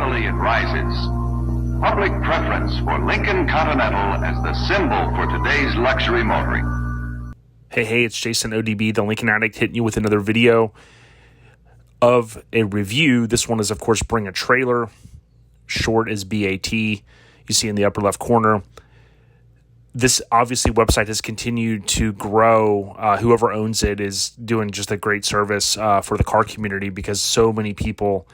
Steadily it rises. Public preference for Lincoln Continental as the symbol for today's luxury motoring. Hey, it's Jason ODB, the Lincoln Addict, hitting you with another video of a review. This one is, of course, Bring a Trailer. Short is BaT. You see in the upper left corner. This obviously website has continued to grow. Whoever owns it is doing just a great service for the car community, because so many people,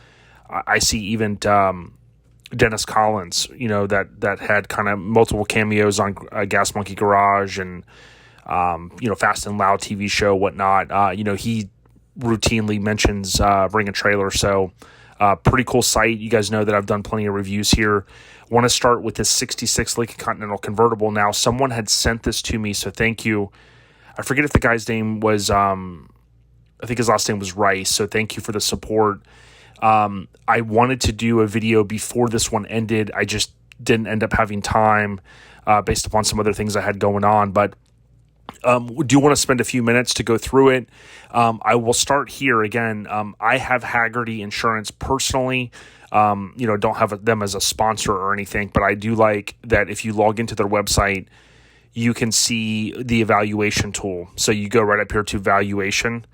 I see even Dennis Collins, that had kind of multiple cameos on Gas Monkey Garage and, Fast and Loud TV show, whatnot. He routinely mentions Bring a Trailer. So pretty cool site. You guys know that I've done plenty of reviews here. Want to start with this 66 Lincoln Continental Convertible. Now, someone had sent this to me, so thank you. I forget if the guy's name was, I think his last name was Rice, so thank you for the support. I wanted to do a video before this one ended. I just didn't end up having time based upon some other things I had going on, but do want to spend a few minutes to go through it. I will start here again. I have Hagerty Insurance personally. Don't have them as a sponsor or anything, but I do like that if you log into their website, you can see the evaluation tool. So you go right up here to valuation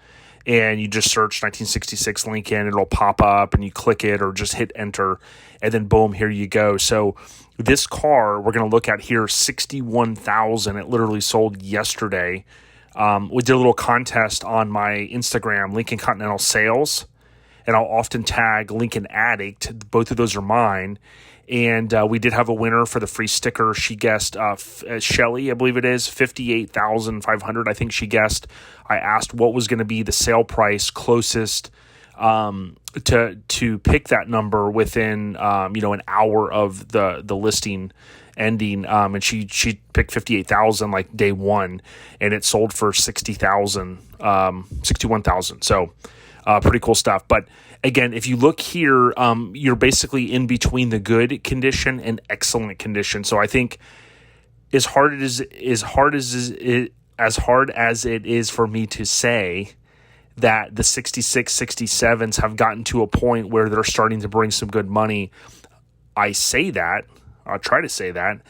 and you just search 1966 Lincoln. It'll pop up and you click it or just hit enter, and then boom, here you go. So this car we're going to look at here, $61,000. It literally sold yesterday. We did a little contest on my Instagram, Lincoln Continental Sales, and I'll often tag Lincoln Addict. Both of those are mine. And we did have a winner for the free sticker. She guessed, Shelly, I believe it is, $58,500. I think she guessed. I asked what was going to be the sale price closest to pick that number within an hour of the listing ending, and she picked 58,000 like day one, and it sold for 61,000. So pretty cool stuff. But again, if you look here, you're basically in between the good condition and excellent condition. So I think as hard as it is for me to say that the 66, 67s have gotten to a point where they're starting to bring some good money, I say that, I'll try to say that,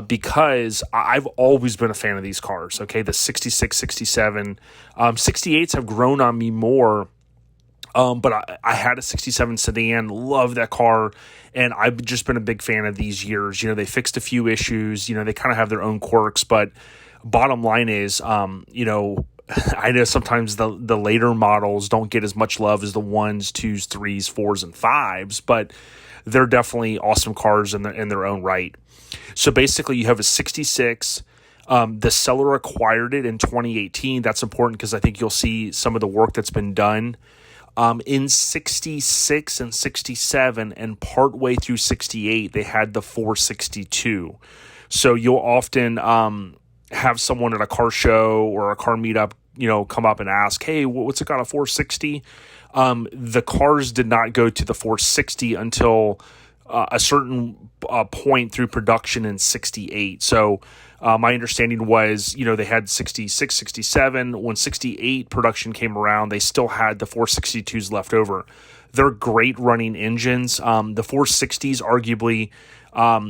because I've always been a fan of these cars, okay? The 66, 67, 68s have grown on me more, but I had a 67 sedan, love that car, and I've just been a big fan of these years. They fixed a few issues, they kind of have their own quirks, but bottom line is, I know sometimes the later models don't get as much love as the 1s, 2s, 3s, 4s, and 5s, but they're definitely awesome cars in their own right. So basically you have a 66. The seller acquired it in 2018. That's important because I think you'll see some of the work that's been done in 66 and 67, and partway through 68, they had the 462. So you'll often have someone at a car show or a car meetup, come up and ask, hey, what's it got, a 460? The cars did not go to the 460 until a certain point through production in 68. So my understanding was, they had 66, 67. When 68 production came around, they still had the 462s left over. They're great running engines. The 460s, arguably,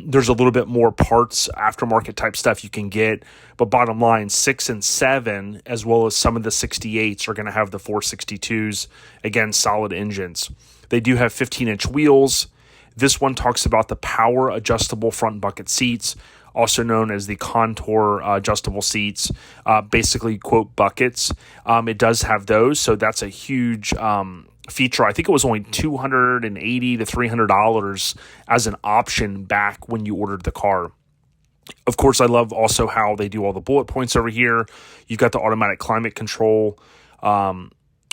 there's a little bit more parts, aftermarket type stuff you can get. But bottom line, 6 and 7, as well as some of the 68s, are going to have the 462s. Again, solid engines. They do have 15-inch wheels. This one talks about the power adjustable front bucket seats, also known as the contour adjustable seats, basically, quote, buckets. It does have those, so that's a huge feature. I think it was only $280 to $300 as an option back when you ordered the car. Of course, I love also how they do all the bullet points over here. You've got the automatic climate control,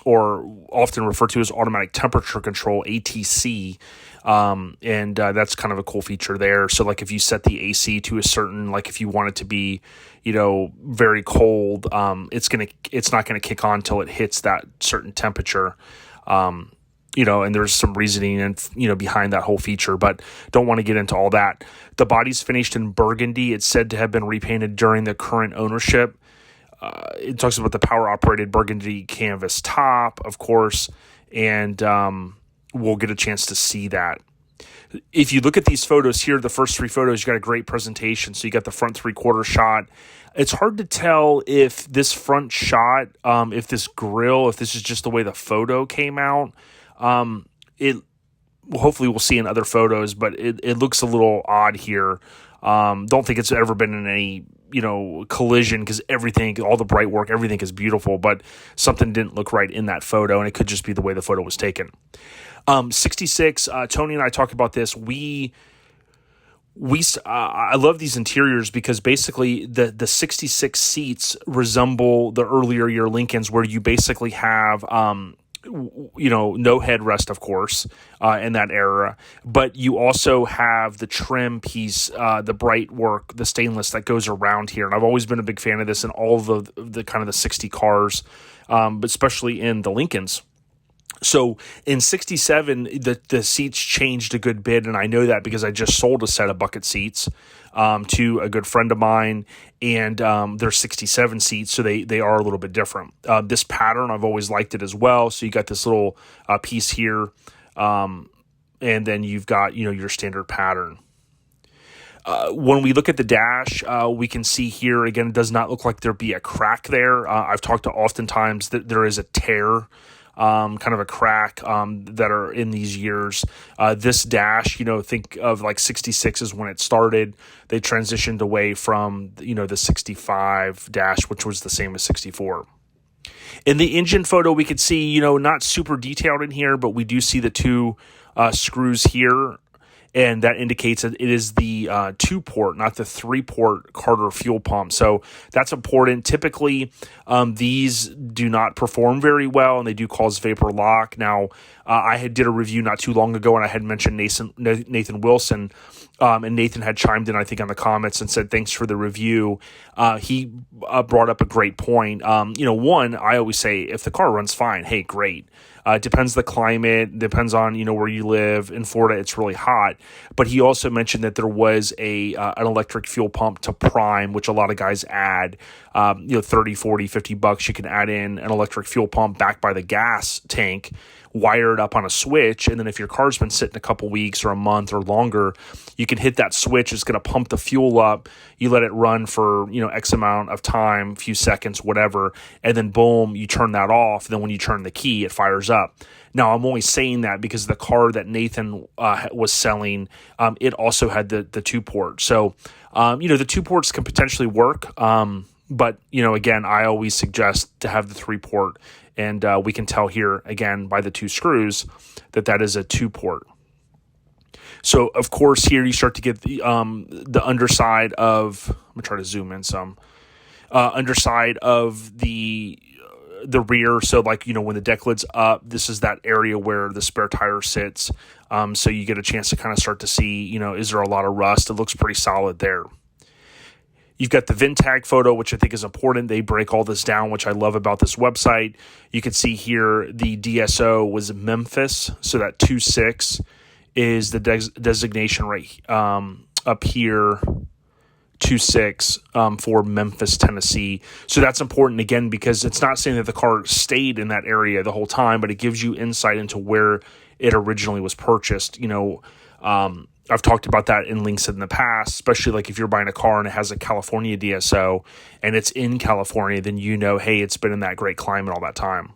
or often referred to as automatic temperature control, ATC. And that's kind of a cool feature there. So like if you set the AC to a certain, like if you want it to be, very cold, it's not going to kick on till it hits that certain temperature. And there's some reasoning and, behind that whole feature, but don't want to get into all that. The body's finished in burgundy. It's said to have been repainted during the current ownership. It talks about the power-operated burgundy canvas top, of course, and we'll get a chance to see that. If you look at these photos here, the first three photos, you got a great presentation. So you got the front 3/4 shot. It's hard to tell if this front shot, if this grill, if this is just the way the photo came out. Hopefully we'll see in other photos, but it looks a little odd here. Don't think it's ever been in any, collision, because everything, all the bright work, everything is beautiful, but something didn't look right in that photo, and it could just be the way the photo was taken. 66, Tony and I talked about this. I love these interiors because basically the 66 seats resemble the earlier year Lincolns, where you basically have, no headrest, of course, in that era, but you also have the trim piece, the bright work, the stainless that goes around here. And I've always been a big fan of this in all of the kind of the 60 cars, but especially in the Lincolns. So in 67, the seats changed a good bit, and I know that because I just sold a set of bucket seats to a good friend of mine, and they're 67 seats, so they are a little bit different. This pattern, I've always liked it as well. So you got this little piece here, and then you've got your standard pattern. When we look at the dash, we can see here, again, it does not look like there be a crack there. I've talked to oftentimes that there is a tear, kind of a crack that are in these years. This dash, think of like 66 is when it started. They transitioned away from, the 65 dash, which was the same as 64. In the engine photo, we could see, not super detailed in here, but we do see the two screws here. And that indicates that it is the 2-port, not the 3-port Carter fuel pump. So that's important. Typically, these do not perform very well, and they do cause vapor lock. Now, I did a review not too long ago, and I had mentioned Nathan Wilson, and Nathan had chimed in, I think, on the comments and said, thanks for the review. He brought up a great point. One, I always say, if the car runs fine, hey, great. It depends the climate, depends on, where you live. In Florida, it's really hot. But he also mentioned that there was an electric fuel pump to prime, which a lot of guys add, $30, $40, $50. You can add in an electric fuel pump backed by the gas tank, wire it up on a switch, and then if your car's been sitting a couple weeks or a month or longer, you can hit that switch. It's going to pump the fuel up. You let it run for, X amount of time, few seconds, whatever, and then boom, you turn that off. Then when you turn the key, it fires up. Now, I'm only saying that because the car that Nathan was selling, it also had the 2-port. So, the 2 ports can potentially work. But, again, I always suggest to have the 3-port. And we can tell here, again, by the 2 screws, that is a 2-port. So, of course, here you start to get the underside of, I'm going to try to zoom in some, underside of the rear. So, when the deck lid's up, this is that area where the spare tire sits. So you get a chance to kind of start to see, is there a lot of rust? It looks pretty solid there. You've got the VIN tag photo, which I think is important. They break all this down, which I love about this website. You can see here the DSO was Memphis, so that 26 is the designation right up here, 26 for Memphis, Tennessee. So that's important, again, because it's not saying that the car stayed in that area the whole time, but it gives you insight into where it originally was purchased. I've talked about that in links in the past, especially like if you're buying a car and it has a California DSO and it's in California, then hey, it's been in that great climate all that time.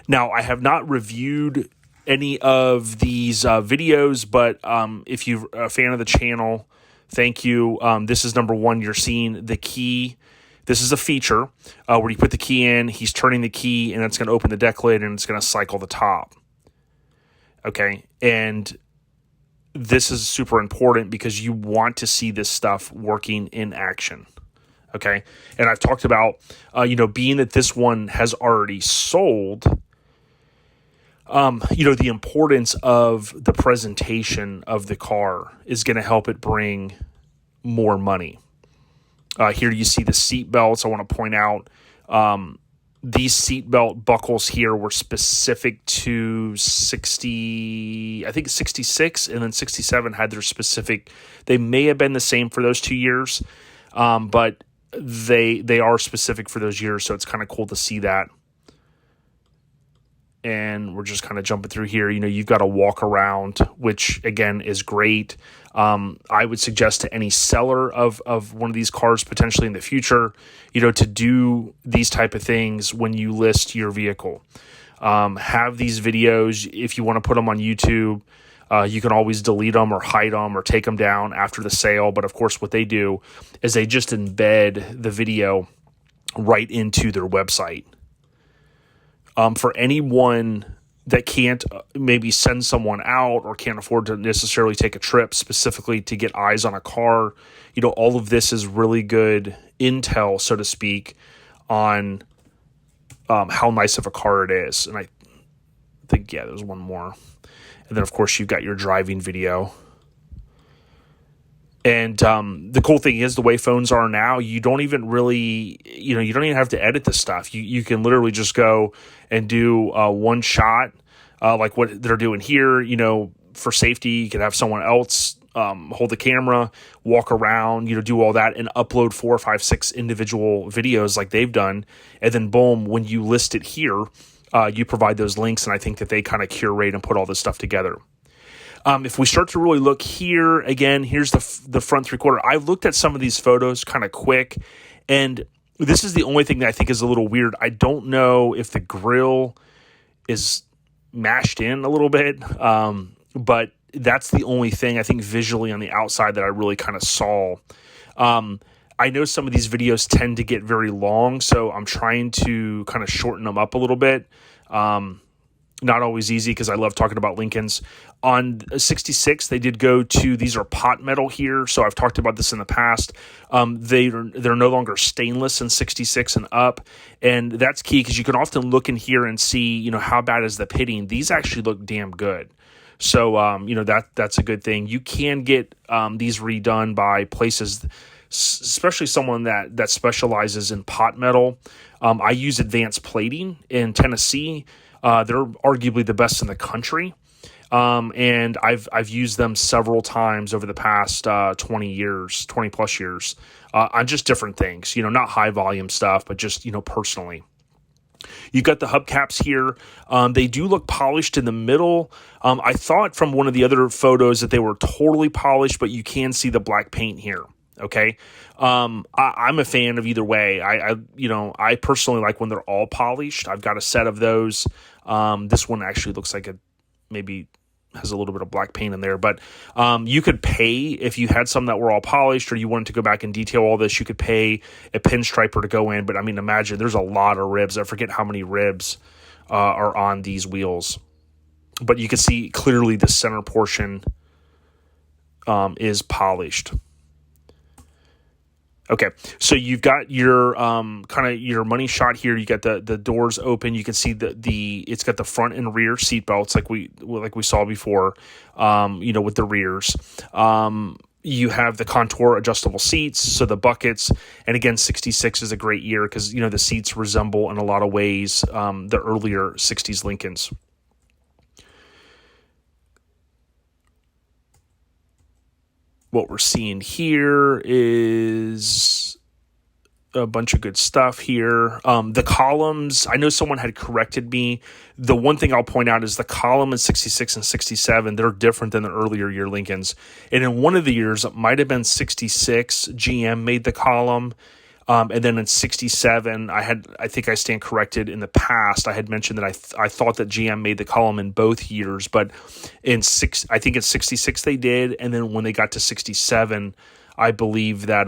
Now, I have not reviewed any of these videos, but if you're a fan of the channel, thank you. This is number 1. You're seeing the key. This is a feature where you put the key in, he's turning the key, and it's going to open the deck lid, and it's going to cycle the top. Okay, and this is super important because you want to see this stuff working in action. Okay. And I've talked about, being that this one has already sold, the importance of the presentation of the car is going to help it bring more money. Here you see the seat belts. I want to point out, these seatbelt buckles here were specific to 66, and then 67 had their specific. They may have been the same for those 2 years, but they are specific for those years, so it's kind of cool to see that. and we're just kind of jumping through here. You've got a walkaround, which again is great. I would suggest to any seller of one of these cars potentially in the future, to do these type of things when you list your vehicle. Have these videos. If you want to put them on YouTube, you can always delete them or hide them or take them down after the sale. But of course, what they do is they just embed the video right into their website. For anyone that can't maybe send someone out or can't afford to necessarily take a trip specifically to get eyes on a car, all of this is really good intel, so to speak, on how nice of a car it is. And I think, there's one more. And then, of course, you've got your driving video. And the cool thing is the way phones are now, you don't even really, you don't even have to edit the stuff. You can literally just go and do one shot, like what they're doing here. For safety, you can have someone else hold the camera, walk around, do all that and upload 4, 5, 6 individual videos like they've done. And then boom, when you list it here, you provide those links. And I think that they kind of curate and put all this stuff together. If we start to really look here, again, here's the front 3/4. I looked at some of these photos kind of quick, and this is the only thing that I think is a little weird. I don't know if the grill is mashed in a little bit, but that's the only thing I think visually on the outside that I really kind of saw. I know some of these videos tend to get very long, so I'm trying to kind of shorten them up a little bit. Not always easy because I love talking about Lincolns. On 66, they did go to, these are pot metal here, so I've talked about this in the past. They're no longer stainless in 66 and up, and that's key because you can often look in here and see, how bad is the pitting. These actually look damn good. So, that's a good thing. You can get these redone by places, especially someone that specializes in pot metal. I use Advanced Plating in Tennessee. They're arguably the best in the country. And I've used them several times over the past 20 plus years on just different things, not high volume stuff, but just, personally. You've got the hubcaps here. They do look polished in the middle. I thought from one of the other photos that they were totally polished, but you can see the black paint here. Okay. I'm a fan of either way. I personally like when they're all polished. I've got a set of those. This one actually looks like it maybe has a little bit of black paint in there, but you could pay if you had some that were all polished or you wanted to go back and detail all this, you could pay a pinstriper to go in. But I mean, imagine there's a lot of ribs. I forget how many ribs are on these wheels, but you can see clearly the center portion is polished. Okay, so you've got your kind of your money shot here. You got the doors open. You can see it's got the front and rear seat belts like we saw before. With the rears. You have the contour adjustable seats, so the buckets. And again, 66 is a great year because the seats resemble in a lot of ways the earlier 60s Lincolns. What we're seeing here is a bunch of good stuff here. The columns, I know someone had corrected me. The one thing I'll point out is the column in 66 and 67, they're different than the earlier year Lincolns. And in one of the years, it might have been 66, GM made the column. And then in 67, I think I stand corrected. In the past, I had mentioned that I thought that GM made the column in both years, but I think in 66 they did, and then when they got to 67, I believe that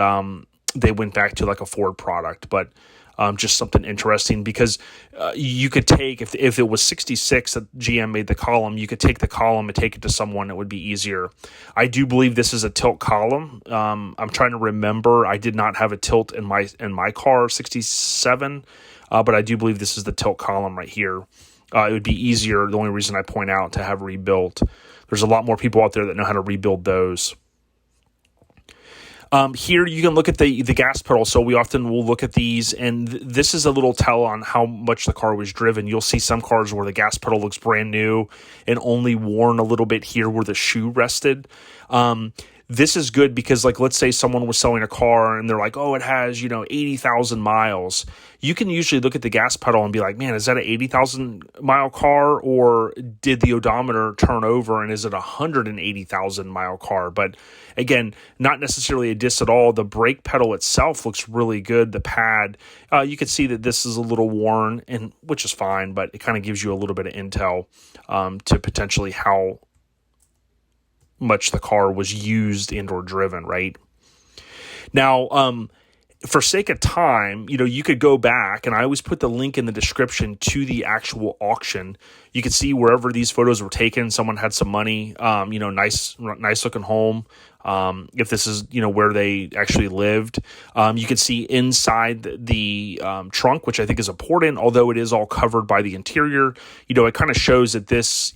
they went back to like a Ford product. But just something interesting because you could take, if it was 66 that GM made the column, you could take the column and take it to someone that would be easier. I do believe this is a tilt column. I'm trying to remember. I did not have a tilt in my car, 67, but I do believe this is the tilt column right here. It would be easier. The only reason I point out to have rebuilt. There's a lot more people out there that know how to rebuild those. Here you can look at the gas pedal. So we often will look at these, and this is a little tell on how much the car was driven. You'll see some cars where the gas pedal looks brand new and only worn a little bit here where the shoe rested. This is good because, like, let's say someone was selling a car and they're like, oh, it has, 80,000 miles. You can usually look at the gas pedal and be like, man, is that an 80,000 mile car, or did the odometer turn over and is it a 180,000 mile car? But again, not necessarily a diss at all. The brake pedal itself looks really good. The pad, you can see that this is a little worn, and which is fine, but it kind of gives you a little bit of intel to potentially how much the car was used and or driven, right? Now, for sake of time, you could go back, and I always put the link in the description to the actual auction. You could see wherever these photos were taken, someone had some money, nice looking home. If this is, where they actually lived, you can see inside the trunk, which I think is important, although it is all covered by the interior. It kind of shows that this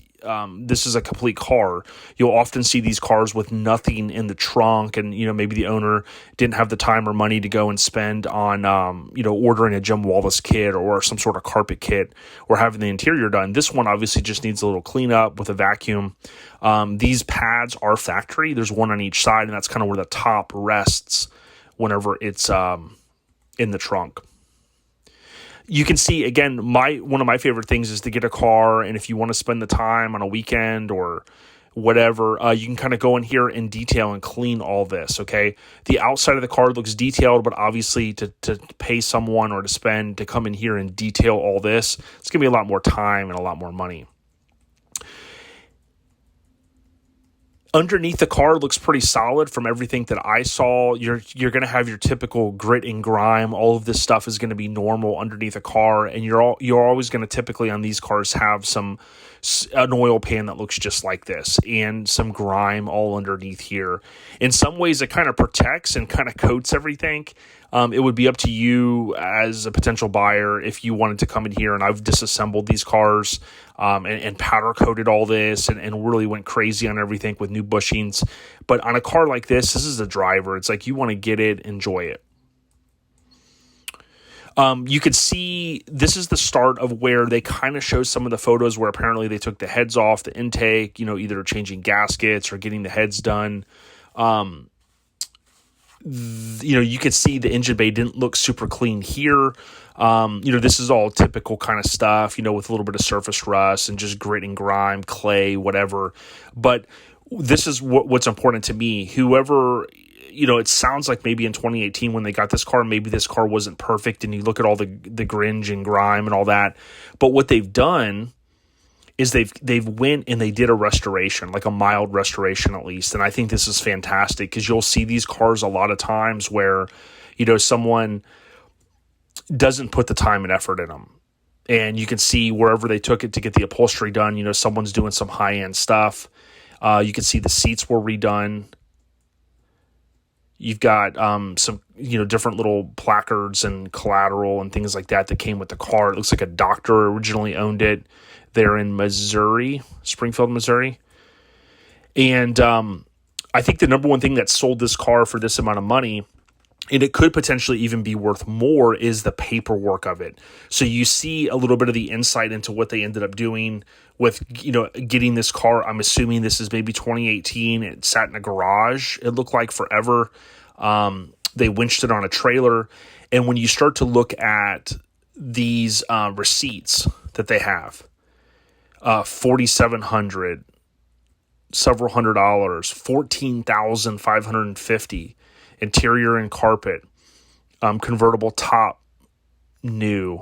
is a complete car. You'll often see these cars with nothing in the trunk, and maybe the owner didn't have the time or money to go and spend on ordering a Jim Wallace kit or some sort of carpet kit or having the interior done. This one obviously just needs a little cleanup with a vacuum. These pads are factory. There's one on each side, and that's kind of where the top rests whenever it's in the trunk. You can see, again, one of my favorite things is to get a car, and if you want to spend the time on a weekend or whatever, you can kind of go in here in detail and clean all this, okay? The outside of the car looks detailed, but obviously to pay someone or to spend to come in here and detail all this, it's going to be a lot more time and a lot more money. Underneath the car looks pretty solid from everything that I saw. You're going to have your typical grit and grime. All of this stuff is going to be normal underneath a car, and you're always going to typically on these cars have an oil pan that looks just like this and some grime all underneath here. In some ways, it kind of protects and kind of coats everything. It would be up to you as a potential buyer if you wanted to come in here, and I've disassembled these cars and powder coated all this and really went crazy on everything with new bushings. But on a car like this is a driver. It's like you want to get it, enjoy it. You could see this is the start of where they kind of show some of the photos where apparently they took the heads off the intake, either changing gaskets or getting the heads done. You could see the engine bay didn't look super clean here. This is all typical kind of stuff, with a little bit of surface rust and just grit and grime, clay, whatever. But this is what's important to me. Whoever, it sounds like maybe in 2018 when they got this car, maybe this car wasn't perfect, and you look at all the gringe and grime and all that. But what they've done is they've went and they did a restoration, like a mild restoration at least. And I think this is fantastic because you'll see these cars a lot of times where, someone doesn't put the time and effort in them. And you can see wherever they took it to get the upholstery done, someone's doing some high-end stuff. You can see the seats were redone. You've got some, different little placards and collateral and things like that came with the car. It looks like a doctor originally owned it. They're in Missouri, Springfield, Missouri. And I think the number one thing that sold this car for this amount of money, and it could potentially even be worth more, is the paperwork of it. So you see a little bit of the insight into what they ended up doing with, getting this car. I'm assuming this is maybe 2018. It sat in a garage. It looked like forever. They winched it on a trailer. And when you start to look at these receipts that they have, $4,700, several $100, $14,550, interior and carpet, convertible top, new.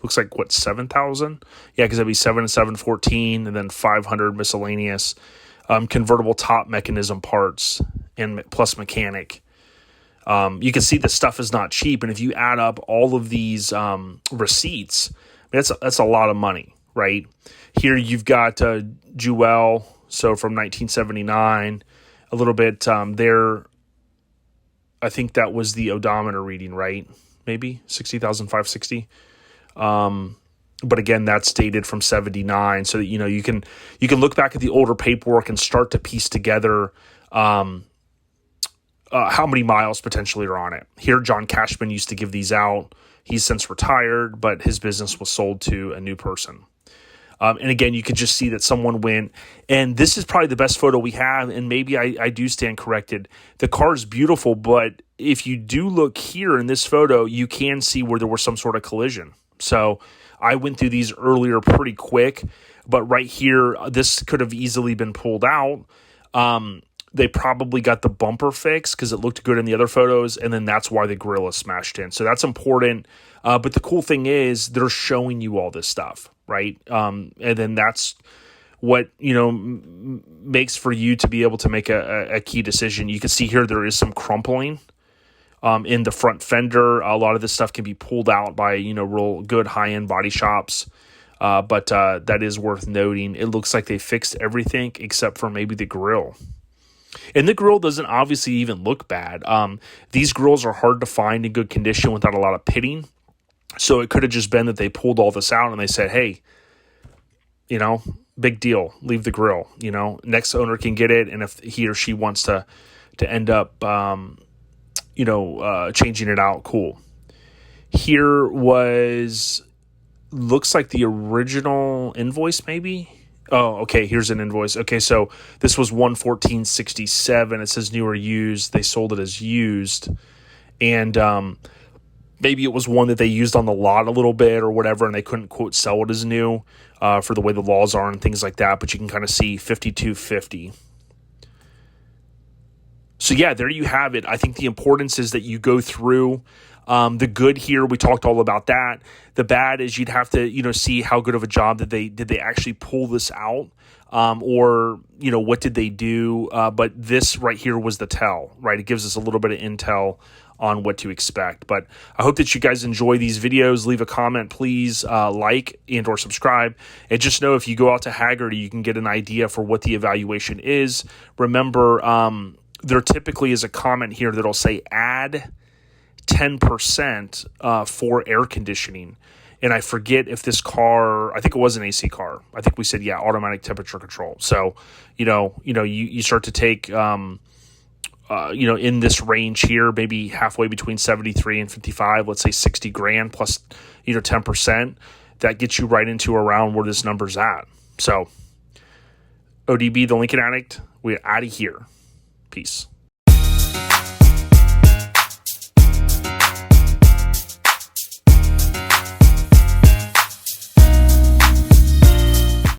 Looks like what, 7,000? Yeah, because that'd be 7 and 7, 14, and then 500 miscellaneous. Convertible top mechanism parts and plus mechanic. You can see the stuff is not cheap, and if you add up all of these receipts, that's a lot of money, right? Here you've got Jewel, so from 1979, a little bit there. I think that was the odometer reading, right? Maybe 60,560. But again, that's dated from 79, so that you can look back at the older paperwork and start to piece together how many miles potentially are on it. Here, John Cashman used to give these out. He's since retired, but his business was sold to a new person. And again, you could just see that someone went, and this is probably the best photo we have, and maybe I do stand corrected. The car is beautiful, but if you do look here in this photo, you can see where there was some sort of collision. So I went through these earlier pretty quick, but right here, this could have easily been pulled out. They probably got the bumper fixed because it looked good in the other photos, and then that's why the grill is smashed in. So that's important. But the cool thing is they're showing you all this stuff, right? And then that's what, makes for you to be able to make a key decision. You can see here there is some crumpling in the front fender. A lot of this stuff can be pulled out by, real good high-end body shops. But that is worth noting. It looks like they fixed everything except for maybe the grill. And the grill doesn't obviously even look bad. These grills are hard to find in good condition without a lot of pitting. So it could have just been that they pulled all this out and they said, hey, big deal, leave the grill. Next owner can get it. And if he or she wants to end up, changing it out, cool. Here looks like the original invoice maybe. Oh, okay, here's an invoice. Okay, so this was $114.67. It says new or used. They sold it as used. And maybe it was one that they used on the lot a little bit or whatever, and they couldn't, quote, sell it as new for the way the laws are and things like that. But you can kind of see $52.50. So, yeah, there you have it. I think the importance is that you go through the good here. We talked all about that. The bad is you'd have to, see how good of a job did they actually pull this out, or what did they do? But this right here was the tell, right? It gives us a little bit of intel on what to expect. But I hope that you guys enjoy these videos. Leave a comment, please, like and or subscribe. And just know if you go out to Haggerty, you can get an idea for what the evaluation is. Remember, there typically is a comment here that'll say add 10% for air conditioning. And I forget if this car, I think it was an AC car. I think we said, automatic temperature control. So, you start to take, in this range here, maybe halfway between 73 and 55, let's say 60 grand plus, 10%. That gets you right into around where this number's at. So, ODB, the Lincoln Addict, we're out of here. Peace.